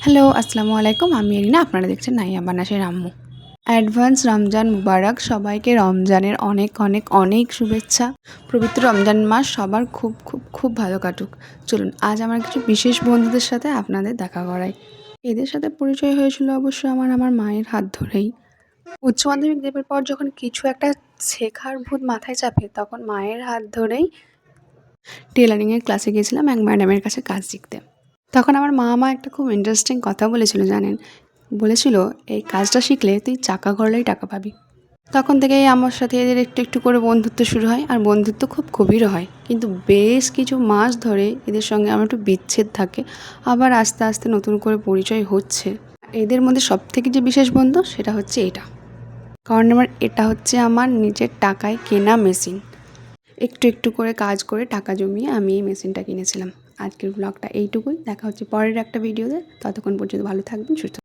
Hello, আসসালামু আলাইকুম। আমি এরিনা। আপনারা দেখছেন নাইয়া বানাসের আম্মু। অ্যাডভান্স রমজান মুবারক। সবাইকে রমজানের অনেক অনেক অনেক শুভেচ্ছা। পবিত্র রমজান মাস সবার খুব খুব খুব ভালো কাটুক। চলুন আজ আমার কিছু বিশেষ বন্ধুদের সাথে আপনাদের দেখা করাই। এদের সাথে পরিচয় হয়েছিল অবশ্য আমার মায়ের হাত ধরেই। উচ্চ মাধ্যমিক দেবার পর যখন কিছু একটা শেখার ভূত মাথায় চাপে, তখন মায়ের হাত ধরেই টেলারিংয়ের ক্লাসে গিয়েছিলাম এক ম্যাডামের কাছে কাজ শিখতে। তখন আমার মা একটা খুব ইন্টারেস্টিং কথা বলেছিল জানেন। বলেছিল, এই কাজটা শিখলে তুই চাকা ঘোরালেই টাকা পাবি। তখন থেকেই আমার সাথে এদের একটু একটু করে বন্ধুত্ব শুরু হয়, আর বন্ধুত্ব খুব গভীরও হয়। কিন্তু বেশ কিছু মাস ধরে এদের সঙ্গে আমার একটু বিচ্ছেদ থাকে, আবার আস্তে আস্তে নতুন করে পরিচয় হচ্ছে। এদের মধ্যে সবথেকে যে বিশেষ বন্ধু সেটা হচ্ছে এটা, কারণ এটা হচ্ছে আমার নিজের টাকায় কেনা মেশিন। একটু একটু করে কাজ করে টাকা জমিয়ে আমি এই মেশিনটা কিনেছিলাম। আজকের ব্লগটা এইটুকুই। দেখা হচ্ছে পরের একটা ভিডিওতে। ততক্ষণ পর্যন্ত ভালো থাকবেন, সুস্থ